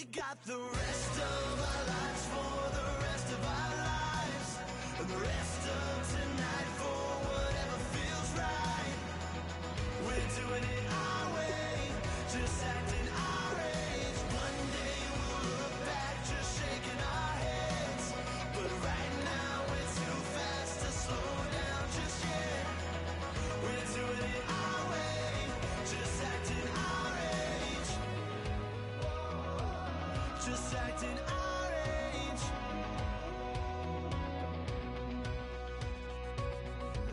We got the rest of our lives for the rest of our lives, and the rest of tonight for whatever feels right. We're doing it our way, just acting our age. One day we'll look back just shaking our heads, but right now we're too fast to slow down just yet. We're doing it our way, just acting our age. Just acting our age.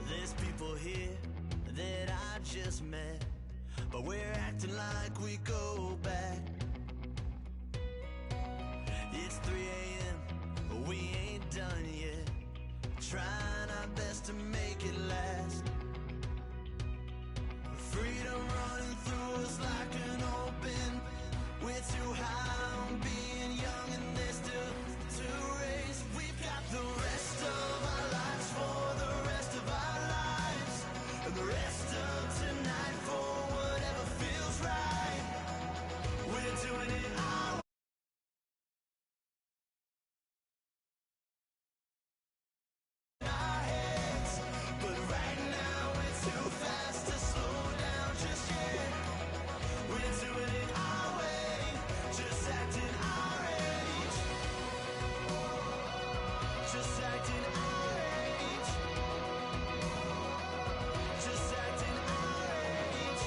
There's people here that I just met, but we're acting like we go back. It's 3 a.m., but we ain't done yet, trying our best to make it last. Freedom running through us like an open. We're too high on being young and there's still to raise. We've got the rest of our lives for the rest of our lives, and the rest of tonight for whatever feels right. We're doing it our way. Our heads, but right now we're too fast to slow down just yet. We're doing it our way, just acting our age. Just acting our age. Just acting our age.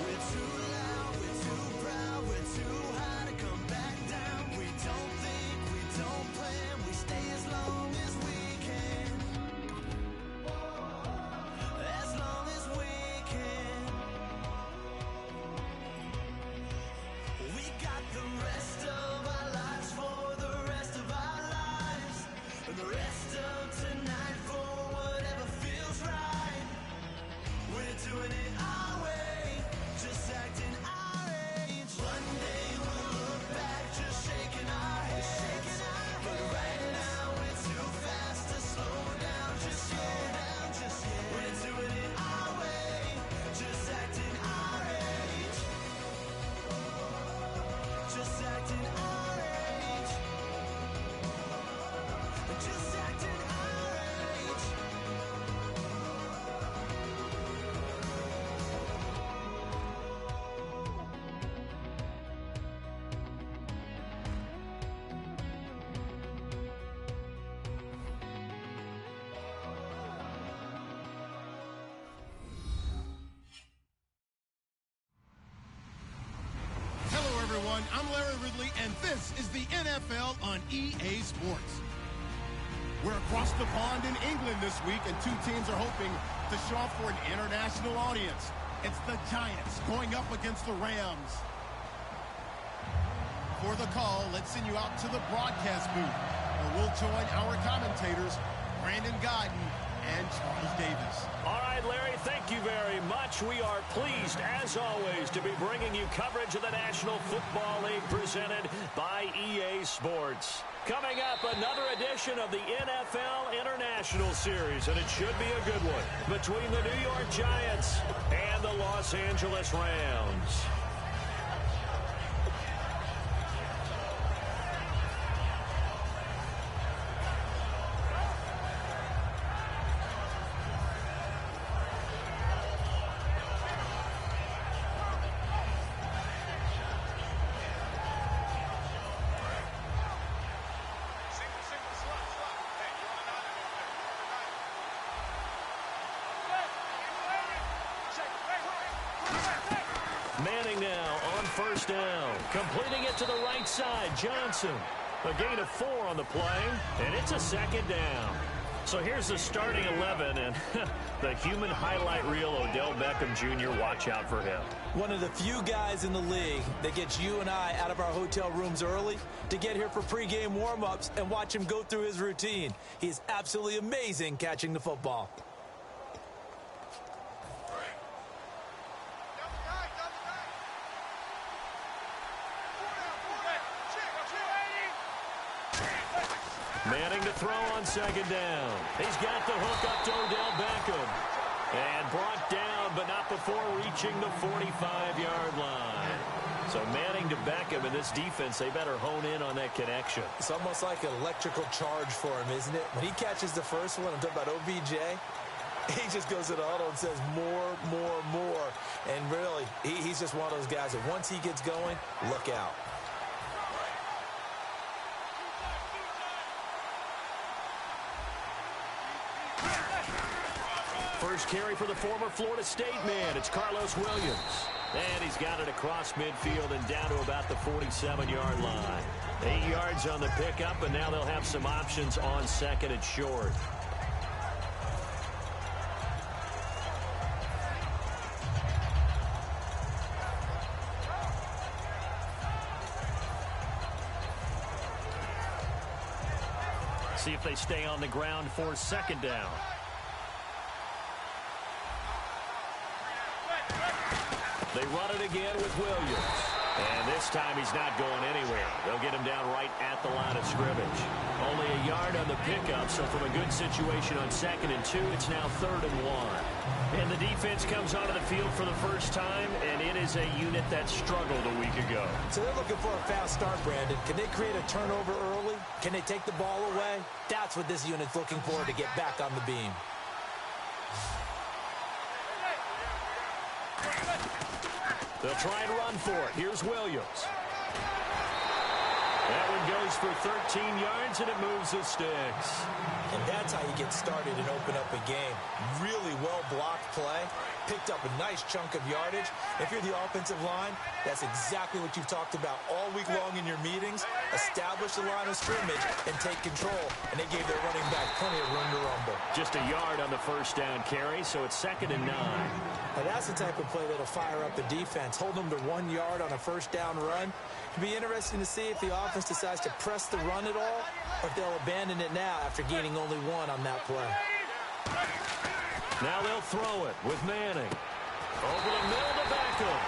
We're too loud, we're too proud, we're too high to come back down. We don't think, we don't plan, we stay as long as we can. As long as we can. We got the rest of our lives for the rest of our lives, and the rest of tonight for whatever feels right. We're doing it our way, just acting our age. One day we'll look back just shaking our heads, but right now we're too fast to slow down just yet. We're doing it our way, just acting our age. Just acting our age. Just acting our age. Hello, everyone. I'm Larry Ridley, and this is the NFL on EA Sports. We're across the pond in England this week, and two teams are hoping to show off for an international audience. It's the Giants going up against the Rams. For the call, let's send you out to the broadcast booth, where we'll join our commentators, Brandon Godden and Charles Davis. All right, Larry, thank you very much. We are pleased, as always, to be bringing you coverage of the National Football League presented by EA Sports. Coming up, another edition of the NFL International Series, and it should be a good one, between the New York Giants and the Los Angeles Rams. Manning now on first down, completing it to the right side. Johnson, a gain of 4 on the play, and it's a second down. So here's the starting 11, and the human highlight reel, Odell Beckham Jr., watch out for him. One of the few guys in the league that gets you and I out of our hotel rooms early to get here for pregame warm-ups and watch him go through his routine. He's absolutely amazing catching the football. Manning to throw on second down. He's got the hook up to Odell Beckham. And brought down but not before reaching the 45-yard line. So Manning to Beckham in this defense, they better hone in on that connection. It's almost like an electrical charge for him, isn't it? When he catches the first one, I'm talking about OBJ, he just goes to the huddle and says more, more, more. And really, he's just one of those guys that once he gets going, look out. First carry for the former Florida State man. It's Carlos Williams. And he's got it across midfield and down to about the 47-yard line. 8 yards on the pickup, and now they'll have some options on second and short. See if they stay on the ground for second down. They run it again with Williams. And this time he's not going anywhere. They'll get him down right at the line of scrimmage. Only a yard on the pickup, so from a good situation on second and 2, it's now 3rd and 1. And the defense comes onto the field for the first time, and it is a unit that struggled a week ago. So they're looking for a fast start, Brandon. Can they create a turnover early? Can they take the ball away? That's what this unit's looking for to get back on the beam. They'll try and run for it. Here's Williams. That one goes for 13 yards, and it moves the sticks. And that's how you get started and open up a game. Really well-blocked play. Picked up a nice chunk of yardage. If you're the offensive line, that's exactly what you've talked about all week long in your meetings. Establish the line of scrimmage and take control. And they gave their running back plenty of room to rumble. Just a yard on the first down carry, so it's 2nd and 9. Now that's the type of play that'll fire up the defense. Hold them to 1 yard on a first down run. It'll be interesting to see if the offense decides to press the run at all, or if they'll abandon it now after gaining only 1 on that play. Now they'll throw it with Manning. Over the middle to Beckham.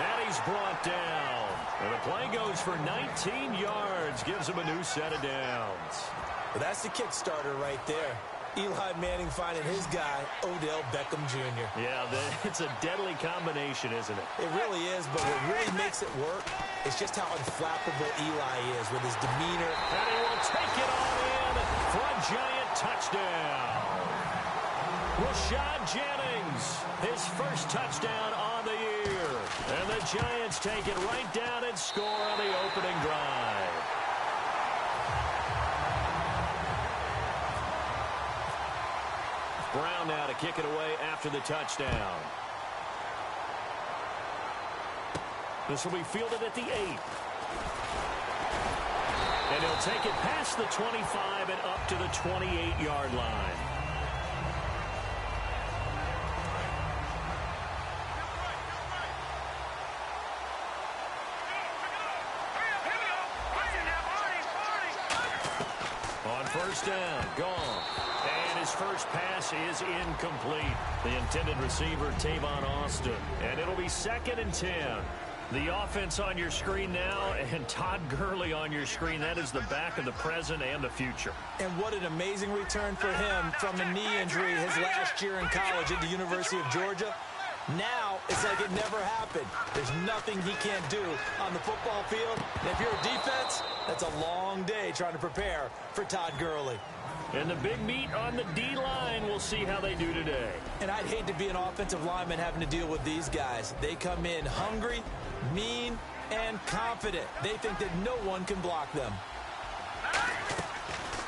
And he's brought down. And the play goes for 19 yards. Gives him a new set of downs. Well, that's the kick starter right there. Eli Manning finding his guy, Odell Beckham Jr. Yeah, it's a deadly combination, isn't it? It really is, but what really makes it work is just how unflappable Eli is with his demeanor. And he will take it all in for a giant touchdown. Rashad Jennings, his first touchdown on the year. And the Giants take it right down and score on the opening drive. Brown now to kick it away after the touchdown. This will be fielded at the 8. And he'll take it past the 25 and up to the 28-yard line. On first down, gone. And his first pass is incomplete. The intended receiver, Tavon Austin. And it'll be 2nd and 10. The offense on your screen now, and Todd Gurley on your screen. That is the back of the present and the future. And what an amazing return for him from a knee injury his last year in college at the University of Georgia. Now, it's like it never happened. There's nothing he can't do on the football field. And if you're a defense, that's a long day trying to prepare for Todd Gurley. And the big meat on the D-line, we'll see how they do today. And I'd hate to be an offensive lineman having to deal with these guys. They come in hungry, mean, and confident. They think that no one can block them.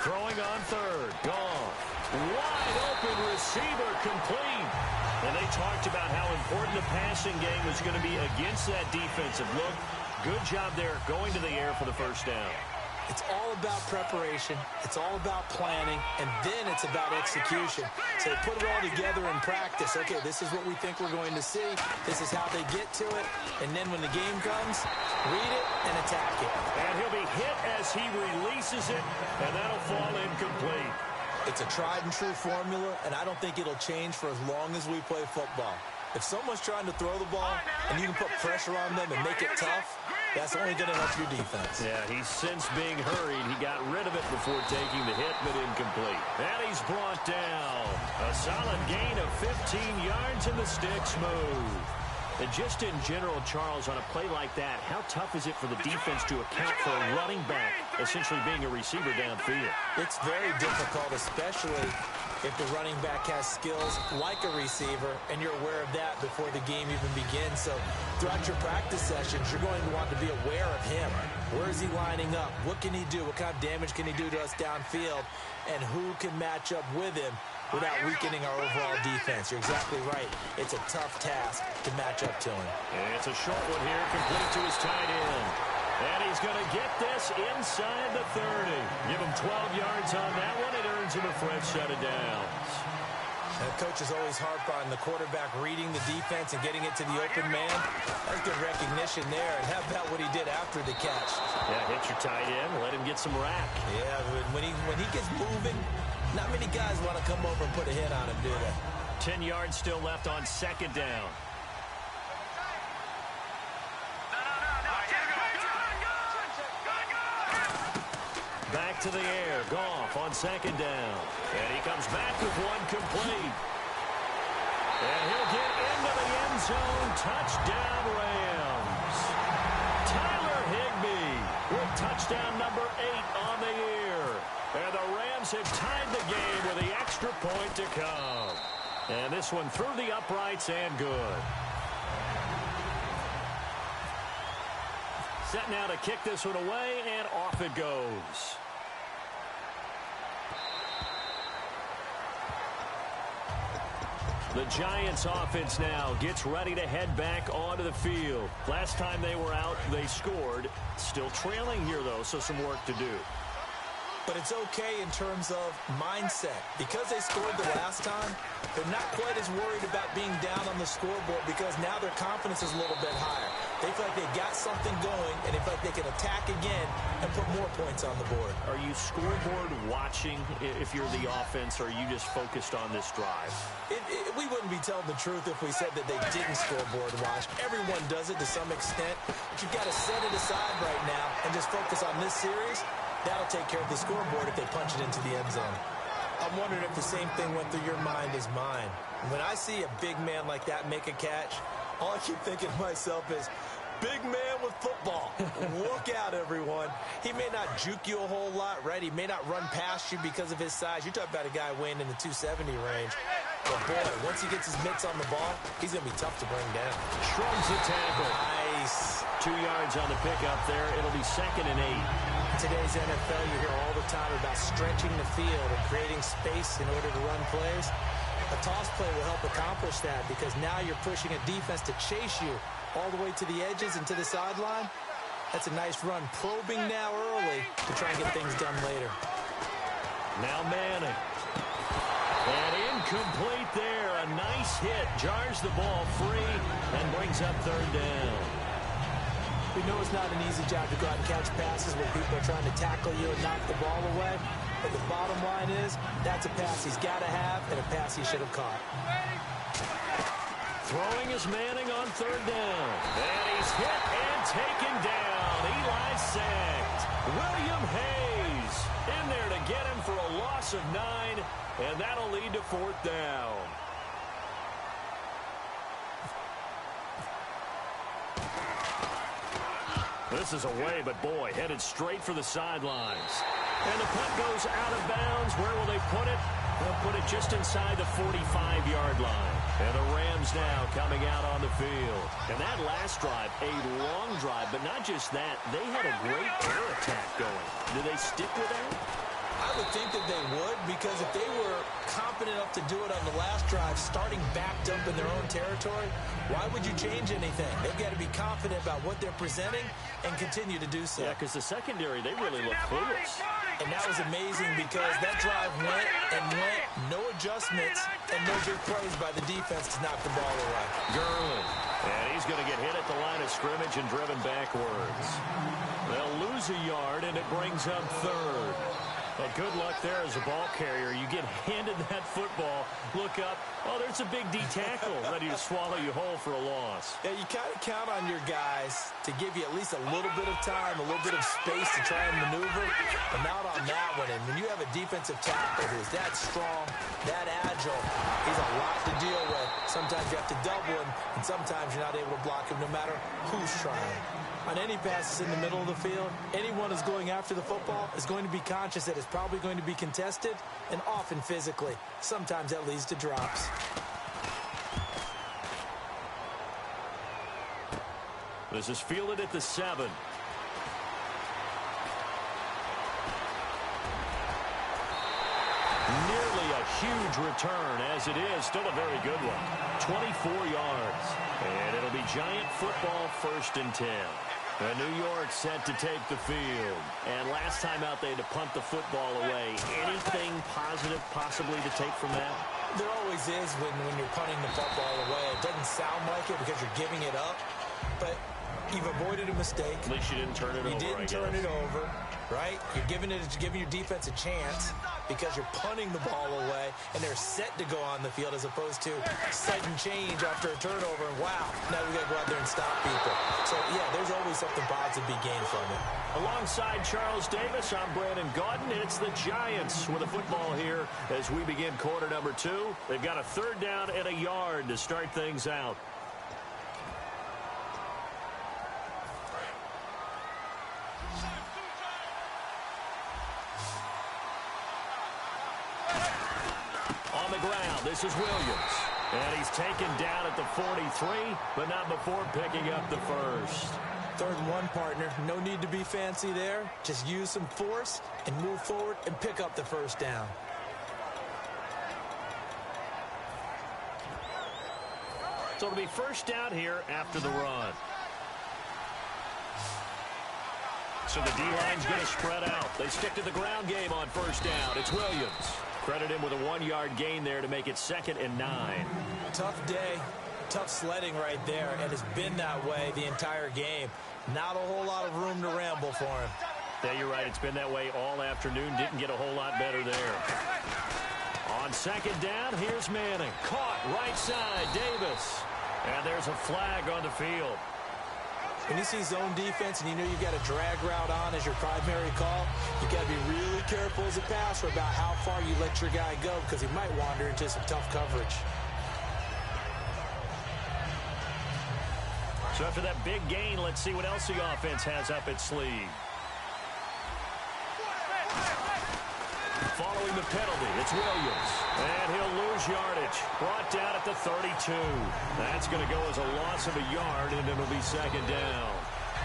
Throwing on third, gone. Wide open receiver, complete. And they talked about how important the passing game was going to be against that defensive look. Good job there going to the air for the first down. It's all about preparation. It's all about planning. And then it's about execution. So they put it all together in practice. Okay, this is what we think we're going to see. This is how they get to it. And then when the game comes, read it and attack it. And he'll be hit as he releases it, and that'll fall incomplete. It's a tried and true formula, and I don't think it'll change for as long as we play football. If someone's trying to throw the ball and you can put pressure on them and make it tough, That's only going to help your defense. Yeah, he's since being hurried. He got rid of it before taking the hit, but incomplete. And he's brought down. A solid gain of 15 yards, and the sticks move. And just in general, Charles, on a play like that, how tough is it for the defense to account for a running back essentially being a receiver downfield? It's very difficult, especially if the running back has skills like a receiver, and you're aware of that before the game even begins. So throughout your practice sessions, you're going to want to be aware of him. Where is he lining up? What can he do? What kind of damage can he do to us downfield? And who can match up with him without weakening our overall defense? You're exactly right. It's a tough task to match up to him. And it's a short one here, complete to his tight end. And he's going to get this inside the 30. Give him 12 yards on that one. It earns him a fresh set of downs. And the coach is always harp on the quarterback reading the defense and getting it to the open man. That's good recognition there. And how about what he did after the catch? Yeah, hit your tight end, let him get some rack. Yeah, when he gets moving, not many guys want to come over and put a hit on him, do they? 10 yards still left on second down. Back to the air. Goff on second down. And he comes back with one complete. And he'll get into the end zone. Touchdown, Rams. Tyler Higbee with touchdown number 8 on the year. And the Rams have tied the game with the extra point to come. And this one through the uprights and good. Set now to kick this one away, and off it goes. The Giants offense now gets ready to head back onto the field. Last time they were out, they scored. Still trailing here, though, so some work to do. But it's okay in terms of mindset. Because they scored the last time, they're not quite as worried about being down on the scoreboard because now their confidence is a little bit higher. They feel like they've got something going, and they feel like they can attack again and put more points on the board. Are you scoreboard watching if you're the offense, or are you just focused on this drive? We wouldn't be telling the truth if we said that they didn't scoreboard watch. Everyone does it to some extent, but you've got to set it aside right now and just focus on this series. That'll take care of the scoreboard if they punch it into the end zone. I'm wondering if the same thing went through your mind as mine. When I see a big man like that make a catch, all I keep thinking to myself is, big man with football. Look out, everyone. He may not juke you a whole lot, right? He may not run past you because of his size. You're talking about a guy weighing in the 270 range. But, boy, once he gets his mitts on the ball, he's going to be tough to bring down. Shrugs the tackle. Nice. 2 yards on the pickup there. It'll be 2nd and 8. In today's NFL, you hear all the time about stretching the field and creating space in order to run plays. A toss play will help accomplish that because now you're pushing a defense to chase you all the way to the edges and to the sideline. That's a nice run. Probing now early to try and get things done later. Now Manning. And incomplete there. A nice hit. Jars the ball free and brings up 3rd down. We know it's not an easy job to go out and catch passes when people are trying to tackle you and knock the ball away. But the bottom line is, that's a pass he's got to have and a pass he should have caught. Throwing is Manning on 3rd down. And he's hit and taken down. Eli sacked. William Hayes in there to get him for a loss of 9. And that'll lead to 4th down. This is away, but boy, headed straight for the sidelines. And the punt goes out of bounds. Where will they put it? They'll put it just inside the 45-yard line. And the Rams now coming out on the field. And that last drive, a long drive, but not just that. They had a great air attack going. Do they stick with that? I would think that they would, because if they were confident enough to do it on the last drive, starting backed up in their own territory, why would you change anything? They've got to be confident about what they're presenting and continue to do so. Yeah, because the secondary, they really look clueless. And that was amazing because that drive went and went, no adjustments, and no big plays by the defense to knock the ball away. Gurley. And he's going to get hit at the line of scrimmage and driven backwards. They'll lose a yard, and it brings up 3rd. Well, good luck there as a ball carrier. You get handed that football, look up, oh, there's a big D tackle ready to swallow you whole for a loss. Yeah, you kind of count on your guys to give you at least a little bit of time, a little bit of space to try and maneuver, but not on that one. And when you have a defensive tackle who's that strong, that agile, he's a lot to deal with. Sometimes you have to double him, and sometimes you're not able to block him no matter who's trying. On any passes in the middle of the field, anyone who's going after the football is going to be conscious that it's probably going to be contested, and often physically. Sometimes that leads to drops. This is fielded at the 7. Nearly a huge return, as it is. Still a very good one. 24 yards. And it'll be Giant football, 1st and 10. And New York set to take the field. And last time out, they had to punt the football away. Anything positive possibly to take from that? There always is when you're punting the football away. It doesn't sound like it because you're giving it up, but you've avoided a mistake. At least you didn't turn it over, You didn't turn it over, right? You're giving your defense a chance because you're punting the ball away, and they're set to go on the field as opposed to sudden change after a turnover, and wow, now we got to go out there and stop people. So, yeah, there's always something positive to be gained from it. Alongside Charles Davis, I'm Brandon Gaudin. It's the Giants with a football here as we begin quarter number 2. They've got a 3rd down and a yard to start things out. On the ground, this is Williams. And he's taken down at the 43, but not before picking up the 1st. 3rd and 1, partner. No need to be fancy there. Just use some force and move forward and pick up the 1st down. So it'll be 1st down here after the run. So the D-line's going to spread out. They stick to the ground game on 1st down. It's Williams. Credit him with a 1-yard gain there to make it 2nd and 9. Tough day, tough sledding right there, and it's been that way the entire game. Not a whole lot of room to ramble for him. Yeah, you're right. It's been that way all afternoon. Didn't get a whole lot better there. On 2nd down, here's Manning. Caught right side, Davis. And there's a flag on the field. When you see zone defense and you know you've got a drag route on as your primary call, you got to be really careful as a passer about how far you let your guy go because he might wander into some tough coverage. So after that big gain, let's see what else the offense has up its sleeve. Following the penalty, it's Williams. And he'll lose yardage. Brought down at the 32. That's going to go as a loss of a yard, and it'll be 2nd down.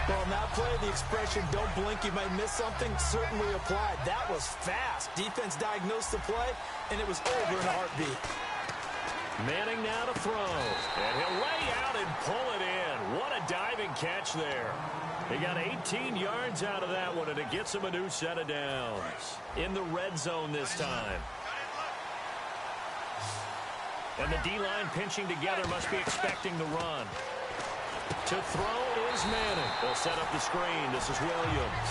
Well, in that play, the expression, don't blink, you might miss something, certainly applied. That was fast. Defense diagnosed the play, and it was over in a heartbeat. Manning now to throw. And he'll lay out and pull it in. What a diving catch there. He got 18 yards out of that one, and it gets him a new set of downs. In the red zone this time. And the D-line pinching together must be expecting the run. To throw is Manning. They'll set up the screen. This is Williams.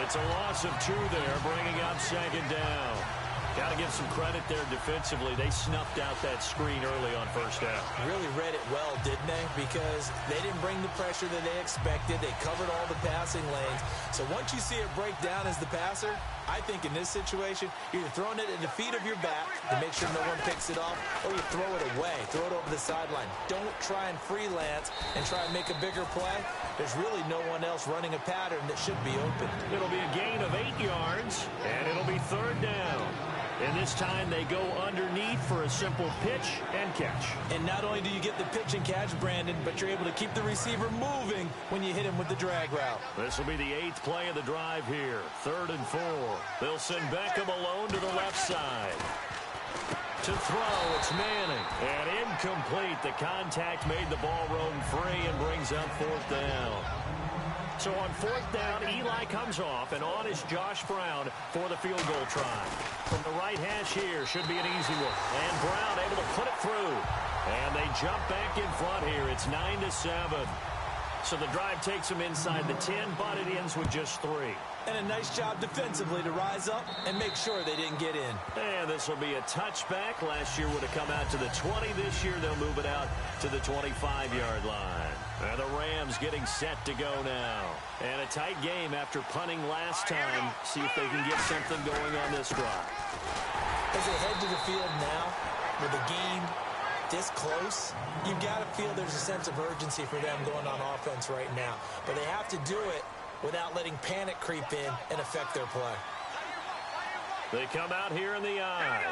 It's a loss of 2 there, bringing up 2nd down. Got to give some credit there defensively. They snuffed out that screen early on 1st down. Really read it well, didn't they? Because they didn't bring the pressure that they expected. They covered all the passing lanes. So once you see it break down as the passer, I think in this situation, you're either throwing it at the feet of your back to make sure no one picks it off, or you throw it away, throw it over the sideline. Don't try and freelance and try and make a bigger play. There's really no one else running a pattern that should be open. It'll be a gain of 8 yards, and it'll be 3rd down. And this time they go underneath for a simple pitch and catch. And not only do you get the pitch and catch, Brandon, but you're able to keep the receiver moving when you hit him with the drag route. This will be the 8th play of the drive here. 3rd and 4. They'll send Beckham alone to the left side. To throw, it's Manning. And incomplete. The contact made the ball roam free and brings up 4th down. So on 4th down, Eli comes off, and on is Josh Brown for the field goal try. From the right hash here, should be an easy one. And Brown able to put it through. And they jump back in front here. It's 9-7. So the drive takes them inside the 10, but it ends with just 3. And a nice job defensively to rise up and make sure they didn't get in. And this will be a touchback. Last year would have come out to the 20. This year they'll move it out to the 25-yard line. And the Rams getting set to go now. And a tight game after punting last time. See if they can get something going on this drive. As they head to the field now with the game this close, you've got to feel there's a sense of urgency for them going on offense right now. But they have to do it without letting panic creep in and affect their play. They come out here in the eye.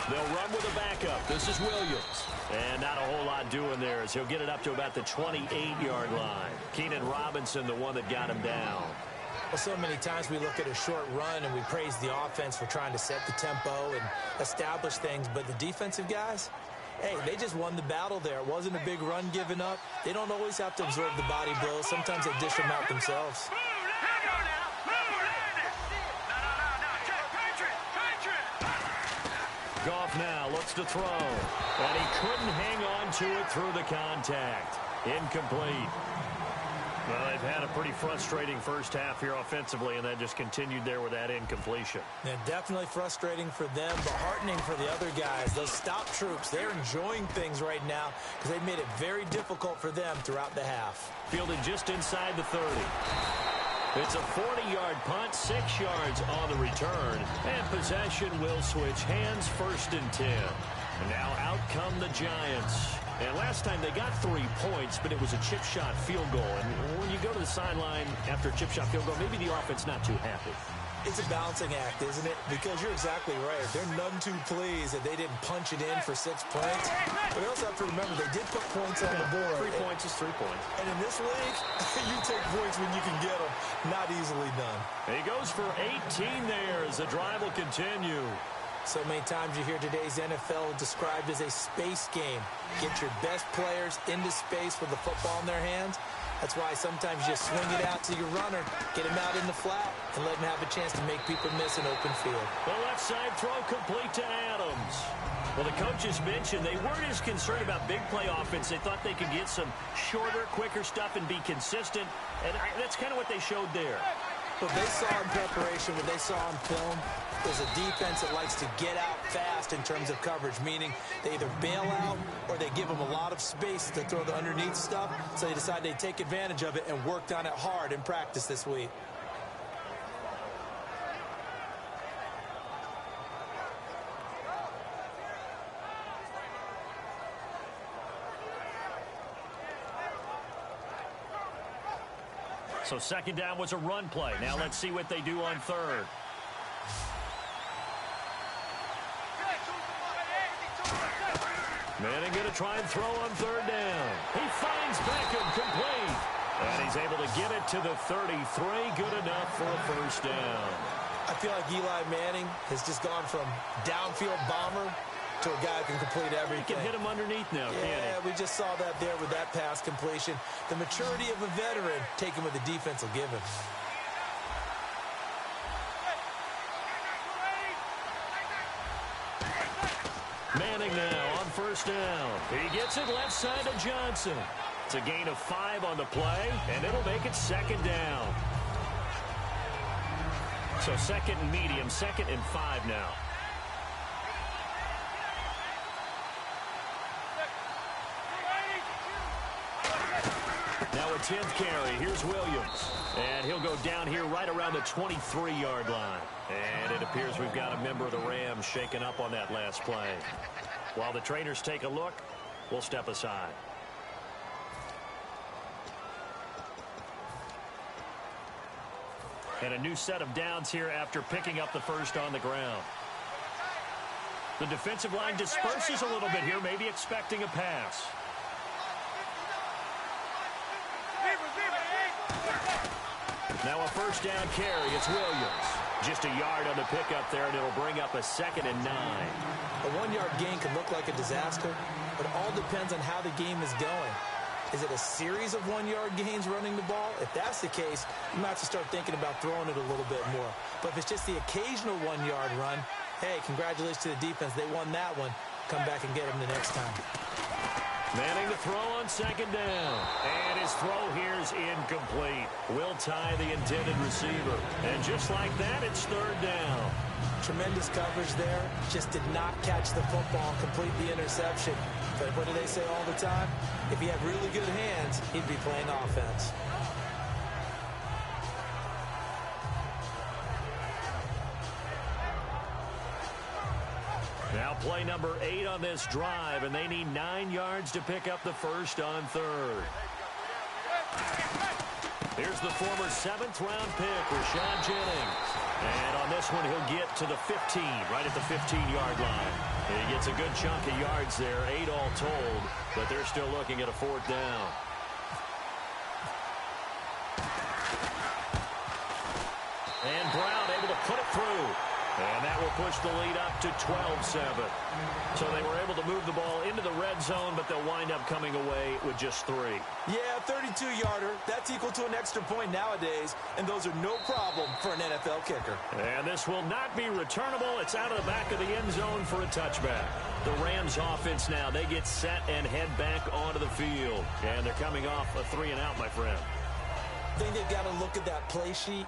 They'll run with a backup. This is Williams. And not a whole lot doing there as he'll get it up to about the 28-yard line. Keenan Robinson, the one that got him down. Well, so many times we look at a short run and we praise the offense for trying to set the tempo and establish things. But the defensive guys, hey, they just won the battle there. It wasn't a big run given up. They don't always have to absorb the body blows. Sometimes they dish them out themselves. Goff now looks to throw. And he couldn't hang on to it through the contact. Incomplete. Well, they've had a pretty frustrating first half here offensively, and then just continued there with that incompletion. Yeah, definitely frustrating for them, but heartening for the other guys. Those stop troops, they're enjoying things right now because they've made it very difficult for them throughout the half. Fielded just inside the 30. It's a 40-yard punt, 6 yards on the return, and possession will switch hands, 1st and 10. And now out come the Giants. And last time they got 3 points, but it was a chip shot field goal. And when you go to the sideline after a chip shot field goal, maybe the offense not too happy. It's a balancing act, isn't it? Because you're exactly right. They're none too pleased that they didn't punch it in for 6 points. But we also have to remember they did put points on the board. 3 points is 3 points. And in this league, you take points when you can get them. Not easily done. He goes for 18 there as the drive will continue. So many times you hear today's NFL described as a space game. Get your best players into space with the football in their hands. That's why sometimes you just swing it out to your runner, get him out in the flat, and let him have a chance to make people miss an open field. The left side throw complete to Adams. Well, the coaches mentioned they weren't as concerned about big play offense. They thought they could get some shorter, quicker stuff and be consistent. And that's kind of what they showed there. What they saw in preparation, what they saw on film, is a defense that likes to get out fast in terms of coverage, meaning they either bail out or they give them a lot of space to throw the underneath stuff, so they decide they take advantage of it and worked on it hard in practice this week. So 2nd down was a run play. Now let's see what they do on 3rd. Manning going to try and throw on 3rd down. He finds Beckham complete. And he's able to get it to the 33. Good enough for a 1st down. I feel like Eli Manning has just gone from downfield bomber to a guy who can complete everything. He can hit him underneath now, can't he? Yeah, we just saw that there with that pass completion. The maturity of a veteran taken what the defense will give him. Manning now on 1st down. He gets it left side to Johnson. It's a gain of 5 on the play, and it'll make it 2nd down. So 2nd and medium, 2nd and 5 now. Now a 10th carry. Here's Williams. And he'll go down here right around the 23-yard line. And it appears we've got a member of the Rams shaken up on that last play. While the trainers take a look, we'll step aside. And a new set of downs here after picking up the 1st on the ground. The defensive line disperses a little bit here, maybe expecting a pass. Now a 1st down carry. It's Williams. Just a yard on the pickup there, and it'll bring up a 2nd and 9. A 1-yard gain can look like a disaster, but it all depends on how the game is going. Is it a series of 1-yard gains running the ball? If that's the case, you might have to start thinking about throwing it a little bit more. But if it's just the occasional 1-yard run, hey, congratulations to the defense. They won that one. Come back and get them the next time. Manning to throw on second down. And his throw here is incomplete. Will tie the intended receiver. And just like that, it's third down. Tremendous coverage there. Just did not catch the football and complete the interception. But what do they say all the time? If he had really good hands, he'd be playing offense. Now play number 8 on this drive, and they need 9 yards to pick up the first on third. Here's the former 7th-round pick, Rashad Jennings. And on this one, he'll get to the 15, right at the 15-yard line. And he gets a good chunk of yards there, 8 all told, but they're still looking at a 4th down. And Brown able to put it through. And that will push the lead up to 12-7. So they were able to move the ball into the red zone, but they'll wind up coming away with just 3. Yeah, 32-yarder. That's equal to an extra point nowadays, and those are no problem for an NFL kicker. And this will not be returnable. It's out of the back of the end zone for a touchback. The Rams offense now, they get set and head back onto the field. And they're coming off a 3-and-out, my friend. I think they've got to look at that play sheet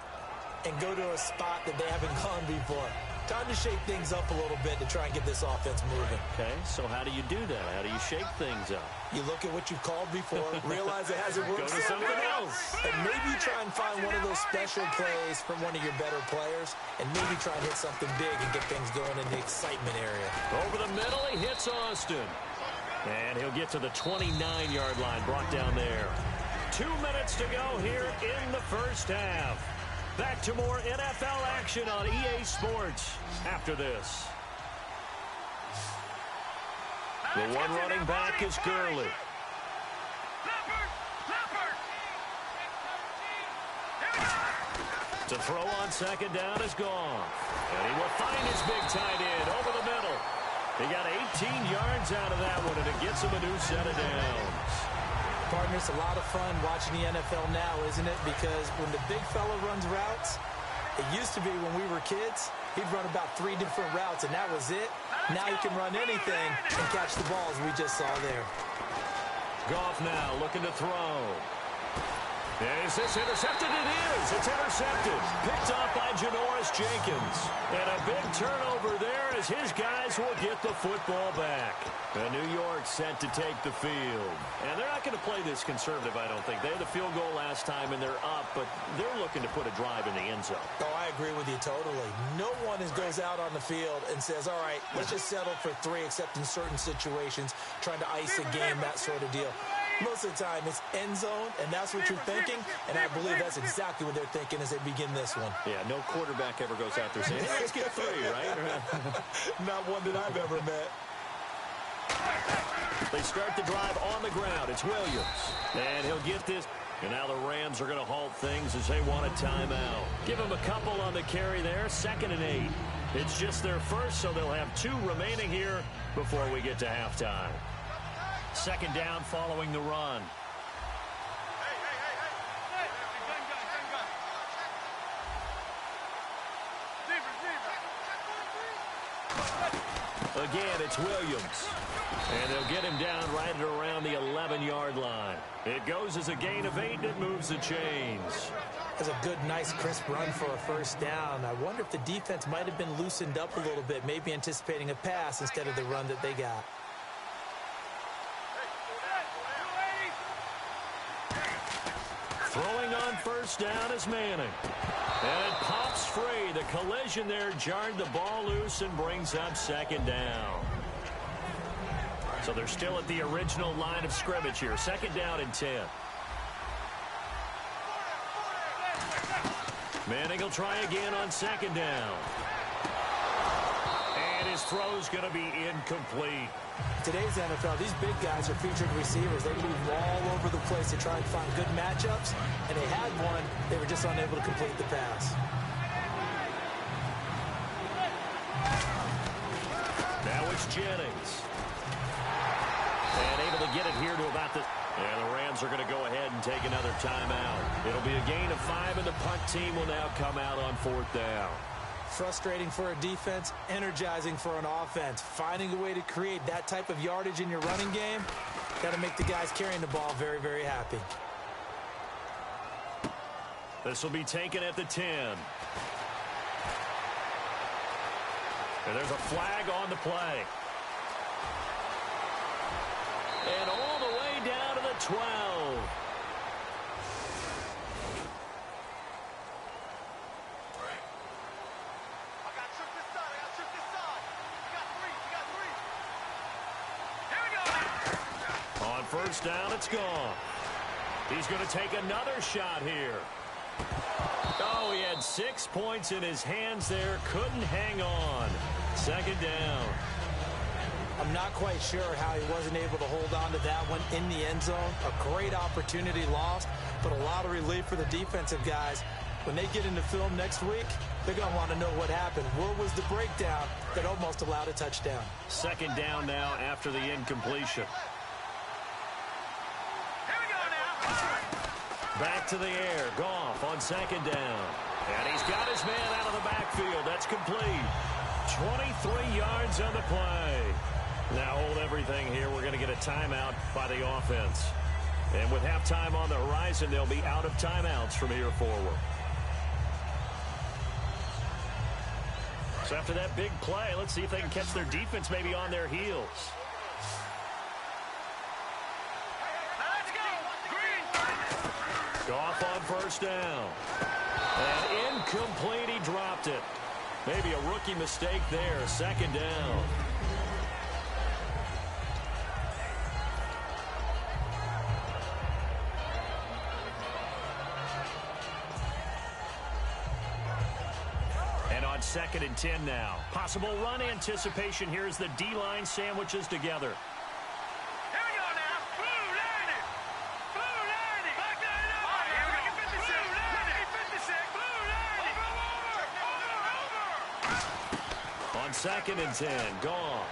and go to a spot that they haven't gone before. Time to shake things up a little bit to try and get this offense moving. Okay, so how do you do that? How do you shake things up? You look at what you've called before, realize it hasn't worked. Go to something else. And maybe try and find one of those special plays from one of your better players, and maybe try and hit something big and get things going in the excitement area. Over the middle, he hits Austin. And he'll get to the 29-yard line, brought down there. 2 minutes to go here in the first half. Back to more NFL action on EA Sports after this. The one running back is Gurley. To throw on second down is gone. And he will find his big tight end over the middle. He got 18 yards out of that one, and it gets him a new set of downs. Partner, it's a lot of fun watching the NFL now, isn't it? Because when the big fella runs routes, it used to be when we were kids, he'd run about 3 different routes, and that was it. Now he can run anything and catch the balls we just saw there. Goff now looking to throw. Is this intercepted? It is. It's intercepted. Picked off by Janoris Jenkins. And a big turnover there as his guys will get the football back. And New York set to take the field. And they're not going to play this conservative, I don't think. They had the field goal last time, and they're up, but they're looking to put a drive in the end zone. Oh, I agree with you totally. No one goes out on the field and says, all right, let's just settle for 3, except in certain situations, trying to ice a game, that sort of deal. Most of the time, it's end zone, and that's what you're thinking, and I believe that's exactly what they're thinking as they begin this one. Yeah, no quarterback ever goes out there saying, hey, let's get 3, right? Not one that I've ever met. They start the drive on the ground. It's Williams, and he'll get this. And now the Rams are going to halt things as they want a timeout. Give them a couple on the carry there, 2nd and 8. It's just their first, so they'll have 2 remaining here before we get to halftime. 2nd down following the run. Again, it's Williams. And they'll get him down right at around the 11-yard line. It goes as a gain of 8, and it moves the chains. That's a good, nice, crisp run for a first down. I wonder if the defense might have been loosened up a little bit, maybe anticipating a pass instead of the run that they got. Throwing on first down is Manning. And it pops free. The collision there jarred the ball loose and brings up 2nd down. So they're still at the original line of scrimmage here. 2nd down and 10. Manning will try again on 2nd down. And his throw's going to be incomplete. Today's NFL, these big guys are featured receivers. They move all over the place to try and find good matchups, and they had one. They were just unable to complete the pass. Now it's Jennings. And able to get it here to about the... And the Rams are going to go ahead and take another timeout. It'll be a gain of 5, and the punt team will now come out on 4th down. Frustrating for a defense, energizing for an offense. Finding a way to create that type of yardage in your running game, Got to make the guys carrying the ball very, very happy. This will be taken at the 10. And there's a flag on the play. And all the way down to the 12. On first down, it's gone. He's going to take another shot here. Oh, he had 6 points in his hands there. Couldn't hang on. Second down. I'm not quite sure how he wasn't able to hold on to that one in the end zone. A great opportunity lost, but a lot of relief for the defensive guys. When they get into film next week, they're going to want to know what happened. Where was the breakdown that almost allowed a touchdown? Second down now after the incompletion. Back to the air. Goff on second down. And he's got his man out of the backfield. That's complete. 23 yards on the play. Now hold everything here. We're going to get a timeout by the offense. And with halftime on the horizon, they'll be out of timeouts from here forward. So after that big play, let's see if they can catch their defense maybe on their heels. Goff on first down. And incomplete, he dropped it. Maybe a rookie mistake there. Second down. And on 2nd and 10 now. Possible run anticipation here as the D-line sandwiches together. On 2nd and 10, Goff.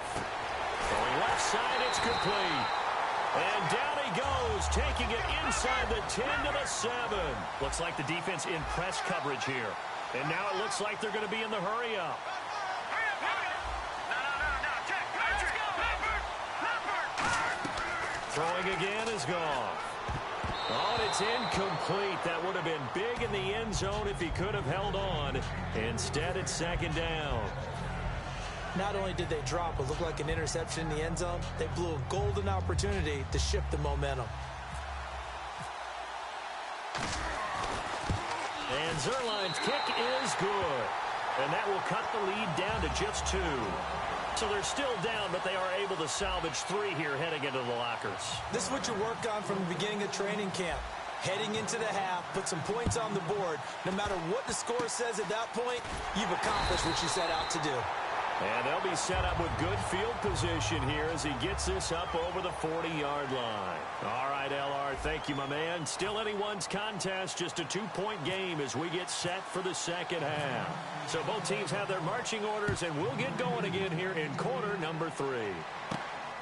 Going left side, it's complete. And down he goes, taking it inside the 10 to the 7. Looks like the defense in press coverage here. And now it looks like they're going to be in the hurry-up. Throwing again is Goff. Oh, and it's incomplete. That would have been big in the end zone if he could have held on. Instead, it's second down. Not only did they drop what looked like an interception in the end zone, they blew a golden opportunity to shift the momentum. And Zerline's kick is good. And that will cut the lead down to just 2. So they're still down, but they are able to salvage 3 here heading into the lockers. This is what you worked on from the beginning of training camp. Heading into the half, put some points on the board. No matter what the score says at that point, you've accomplished what you set out to do. And they'll be set up with good field position here as he gets this up over the 40-yard line. All right, LR, thank you, my man. Still anyone's contest, just a 2-point game as we get set for the second half. So both teams have their marching orders, and we'll get going again here in quarter number 3.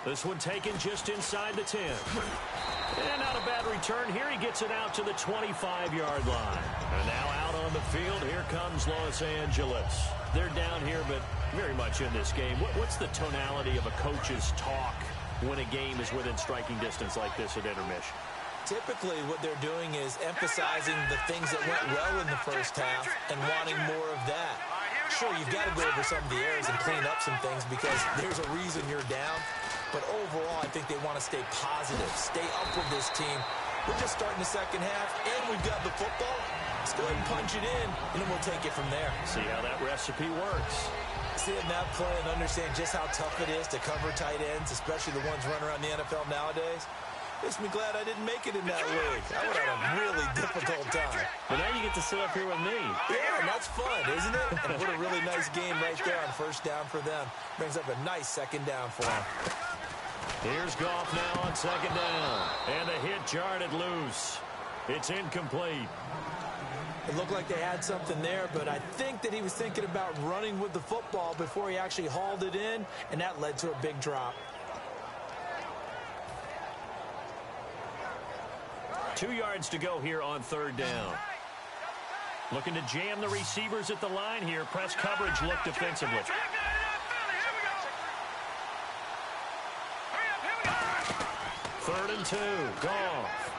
This one taken just inside the 10. And not a bad return here. He gets it out to the 25-yard line. And now out on the field, here comes Los Angeles. They're down here, but very much in this game. What's the tonality of a coach's talk when a game is within striking distance like this at intermission? Typically, what they're doing is emphasizing the things that went well in the first half and wanting more of that. Sure, you've got to go over some of the errors and clean up some things because there's a reason you're down. But overall, I think they want to stay positive, stay up with this team. We're just starting the second half, and we've got the football. Let's go ahead and punch it in, and then we'll take it from there. See how that recipe works. Seeing that play and understand just how tough it is to cover tight ends, especially the ones running around the NFL nowadays, makes me glad I didn't make it in that league. I would have had a really difficult time. But now you get to sit up here with me. Yeah, and that's fun, isn't it? And what a really nice game right there on first down for them. Brings up a nice second down for them. Here's Goff now on second down. And the hit jarred it loose. It's incomplete. It looked like they had something there, but I think that he was thinking about running with the football before he actually hauled it in, and that led to a big drop. 2 yards to go here on third down. Looking to jam the receivers at the line here. Press coverage look defensively. 3rd and 2. Goff.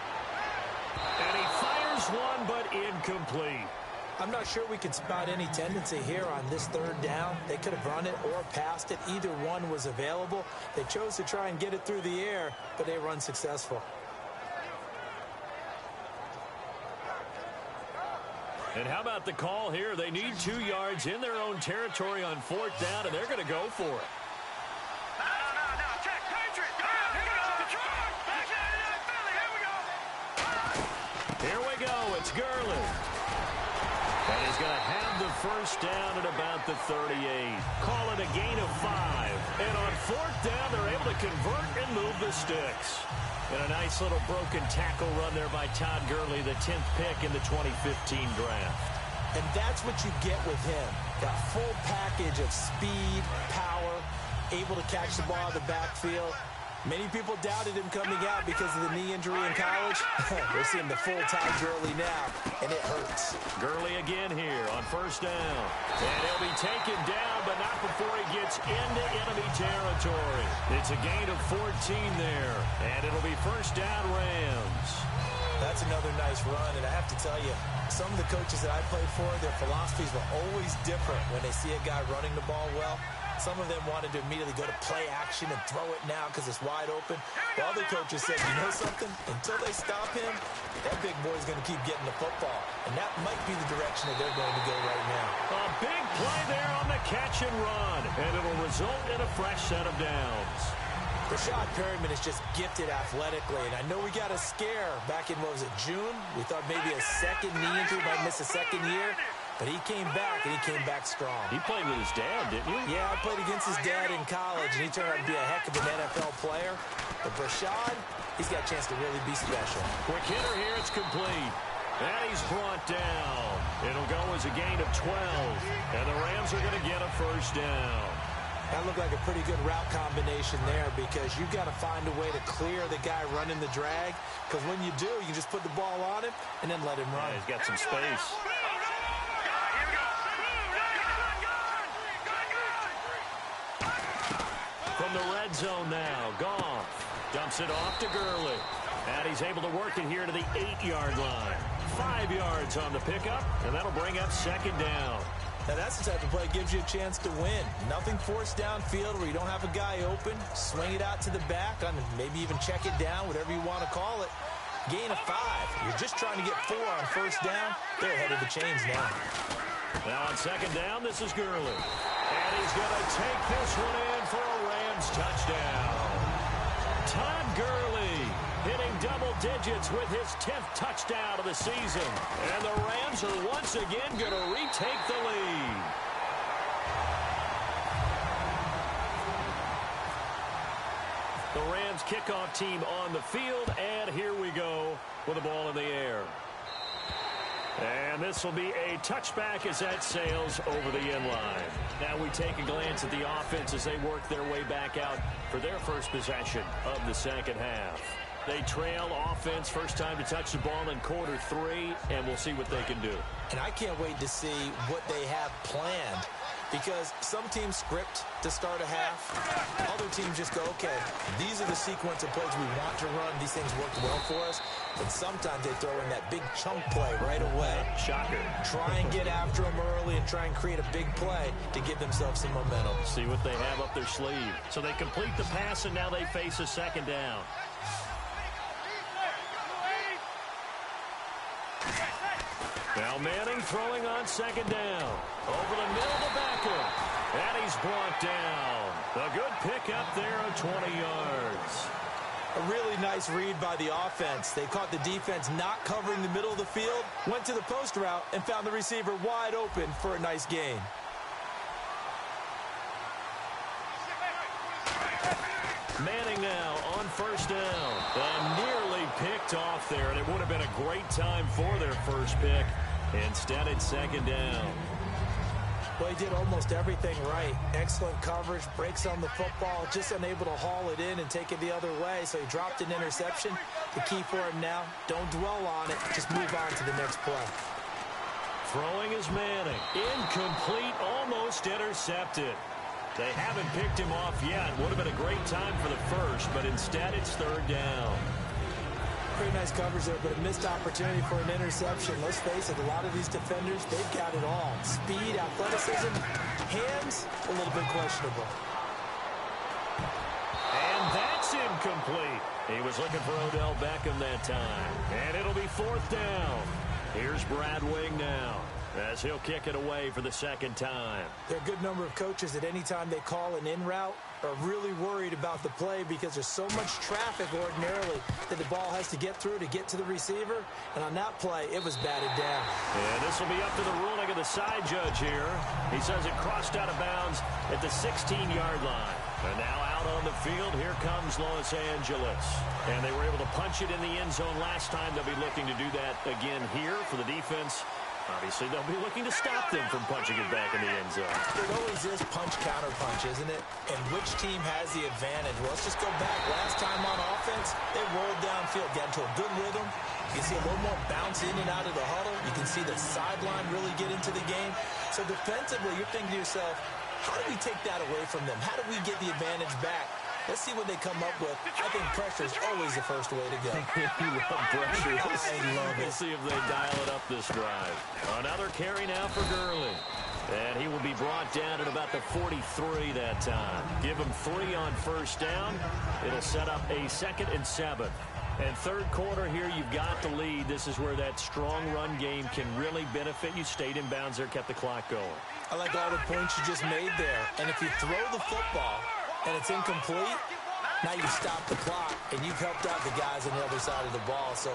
And he fires one, but incomplete. I'm not sure we can spot any tendency here on this 3rd down. They could have run it or passed it. Either one was available. They chose to try and get it through the air, but they were unsuccessful. And how about the call here? They need 2 yards in their own territory on 4th down, and they're going to go for it. Here we go. It's Gurley. And he's going to have the 1st down at about the 38. Call it a gain of 5. And on 4th down, they're able to convert and move the sticks. And a nice little broken tackle run there by Todd Gurley, the 10th pick in the 2015 draft. And that's what you get with him. Got full package of speed, power, able to catch the ball in the backfield. Many people doubted him coming out because of the knee injury in college. We're seeing the full Todd Gurley now, and it hurts. Gurley again here on 1st down. And he'll be taken down, but not before he gets into enemy territory. It's a gain of 14 there, and it'll be 1st down Rams. That's another nice run, and I have to tell you, some of the coaches that I played for, their philosophies were always different when they see a guy running the ball well. Some of them wanted to immediately go to play action and throw it now because it's wide open. While other coaches said, you know something? Until they stop him, that big boy's going to keep getting the football. And that might be the direction that they're going to go right now. A big play there on the catch and run. And it'll result in a fresh set of downs. Rashad Perryman is just gifted athletically. And I know we got a scare back in, what was it, June? We thought maybe a second knee injury, might miss a second year. But he came back, and he came back strong. He played with his dad, didn't he? Yeah, I played against his dad in college, and he turned out to be a heck of an NFL player. But Rashad, he's got a chance to really be special. Quick hitter here, it's complete. And he's brought down. It'll go as a gain of 12. And the Rams are going to get a 1st down. That looked like a pretty good route combination there because you've got to find a way to clear the guy running the drag. Because when you do, you just put the ball on him and then let him run. Yeah, he's got some space. From the red zone now, Goff dumps it off to Gurley. And he's able to work it here to the 8-yard line. 5 yards on the pickup, and that'll bring up 2nd down. Now that's the type of play that gives you a chance to win. Nothing forced downfield where you don't have a guy open. Swing it out to the back, maybe even check it down, whatever you want to call it. Gain of 5. You're just trying to get 4 on 1st down. They're ahead of the chains now. Now on 2nd down, this is Gurley. And he's going to take this one in for a Rams touchdown. Todd Gurley hitting double digits with his 10th touchdown of the season. And the Rams are once again going to retake the lead. The Rams kickoff team on the field, and here we go with the ball in the air. And this will be a touchback as that sails over the end line. Now we take a glance at the offense as they work their way back out for their first possession of the 2nd half. They trail offense, first time to touch the ball in quarter 3, and we'll see what they can do. And I can't wait to see what they have planned because some teams script to start a half. Other teams just go, okay, these are the sequence of plays we want to run. These things worked well for us. But sometimes they throw in that big chunk play right away. Shocker. Try and get after them early and try and create a big play to give themselves some momentum. See what they have up their sleeve. So they complete the pass, and now they face a 2nd down. Now Manning throwing on 2nd down. Over the middle of the backup. And he's brought down. A good pickup there of 20 yards. A really nice read by the offense. They caught the defense not covering the middle of the field, went to the post route, and found the receiver wide open for a nice gain. Manning now on 1st down. And nearly picked off there, and it would have been a great time for their first pick. Instead, it's 2nd down. Well, he did almost everything right. Excellent coverage, breaks on the football, just unable to haul it in and take it the other way, so he dropped an interception. The key for him now, don't dwell on it, just move on to the next play. Throwing is Manning. Incomplete, almost intercepted. They haven't picked him off yet. Would have been a great time for the first, but instead it's third down. Pretty nice coverage there, but a missed opportunity for an interception. Let's face it, a lot of these defenders, they've got it all. Speed, athleticism, hands, a little bit questionable. And that's incomplete. He was looking for Odell Beckham that time. And it'll be fourth down. Here's Brad Wing now, as he'll kick it away for the second time. There are a good number of coaches that any time they call an in route are really worried about the play because there's so much traffic ordinarily that the ball has to get through to get to the receiver. And on that play, it was batted down. And this will be up to the ruling of the side judge here. He says it crossed out of bounds at the 16-yard line. And now out on the field, here comes Los Angeles. And they were able to punch it in the end zone last time. They'll be looking to do that again here for the defense. Obviously, they'll be looking to stop them from punching it back in the end zone. It always is punch-counter-punch, isn't it? And which team has the advantage? Well, let's just go back. Last time on offense, they rolled downfield, got into a good rhythm. You can see a little more bounce in and out of the huddle. You can see the sideline really get into the game. So defensively, you're thinking to yourself, how do we take that away from them? How do we get the advantage back? Let's see what they come up with. I think pressure is always the first way to go. You love pressure. I love it. We'll see if they dial it up this drive. Another carry now for Gurley. And he will be brought down at about the 43 that time. Give him 3 on first down. It'll set up a 2nd and 7. And third quarter here, you've got the lead. This is where that strong run game can really benefit you. Stayed in bounds there, kept the clock going. I like all the points you just made there. And if you throw the football and it's incomplete, now you stop the clock, and you've helped out the guys on the other side of the ball. So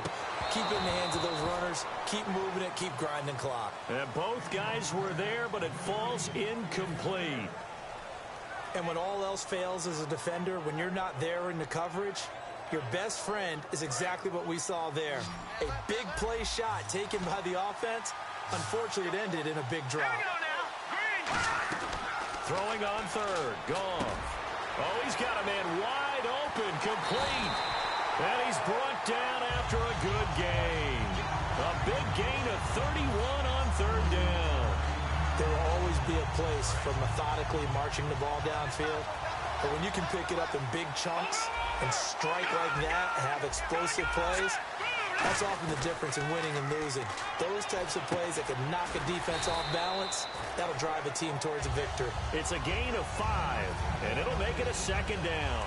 keep it in the hands of those runners, keep moving it, keep grinding clock. And both guys were there, but it falls incomplete. And when all else fails as a defender, when you're not there in the coverage, your best friend is exactly what we saw there. A big play shot taken by the offense. Unfortunately, it ended in a big drop. Throwing on third, Goff. Oh, he's got a man wide open, complete. And he's brought down after a good gain. A big gain of 31 on third down. There will always be a place for methodically marching the ball downfield. But when you can pick it up in big chunks and strike like that and have explosive plays, that's often the difference in winning and losing. Those types of plays that can knock a defense off balance, that'll drive a team towards a victory. It's a gain of 5, and it'll make it a 2nd down.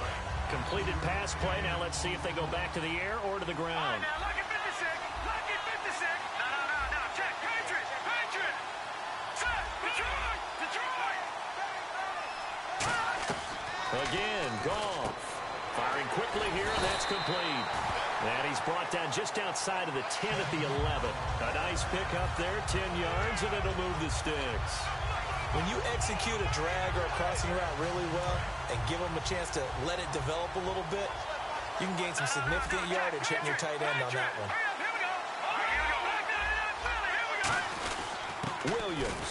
Completed pass play. Now let's see if they go back to the air or to the ground. Now look at 56. Look at 56. No. Check. Patriot. Set. Detroit. Again, Goff. Firing quickly here, and that's complete. And he's brought down just outside of the 10 at the 11. A nice pick up there, 10 yards, and it'll move the sticks. When you execute a drag or a crossing route really well and give them a chance to let it develop a little bit, you can gain some significant yardage hitting your tight end on that one. Williams.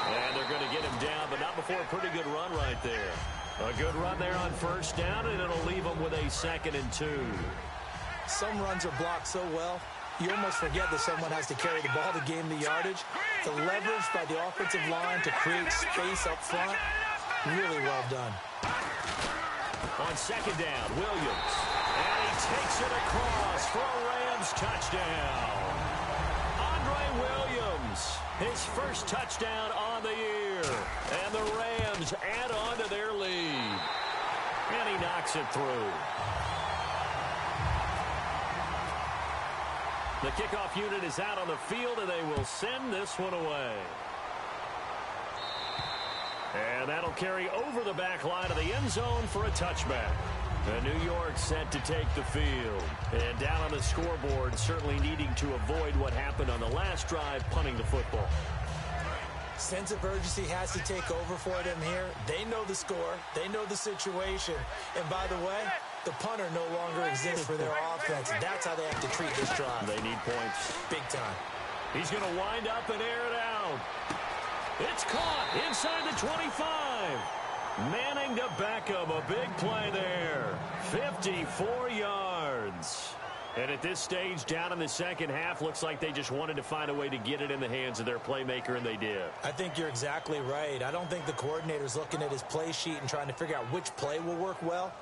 And they're going to get him down, but not before a pretty good run right there. A good run there on first down, and it'll leave them with a 2nd and 2. Some runs are blocked so well, you almost forget that someone has to carry the ball to gain the yardage. The leverage by the offensive line to create space up front, really well done. On 2nd down, Williams. And he takes it across for a Rams touchdown. Andre Williams, his first touchdown on the year. And the Rams add on to their lead. And he knocks it through. The kickoff unit is out on the field, and they will send this one away. And that'll carry over the back line of the end zone for a touchback. And New York set to take the field. And down on the scoreboard, certainly needing to avoid what happened on the last drive, punting the football. Sense of urgency has to take over for them here. They know the score. They know the situation. And by the way, the punter no longer exists for their offense. That's how they have to treat this drive. They need points. Big time. He's going to wind up and air it out. It's caught inside the 25. Manning to Beckham. A big play there. 54 yards. And at this stage, down in the second half, looks like they just wanted to find a way to get it in the hands of their playmaker, and they did. I think you're exactly right. I don't think the coordinator's looking at his play sheet and trying to figure out which play will work well.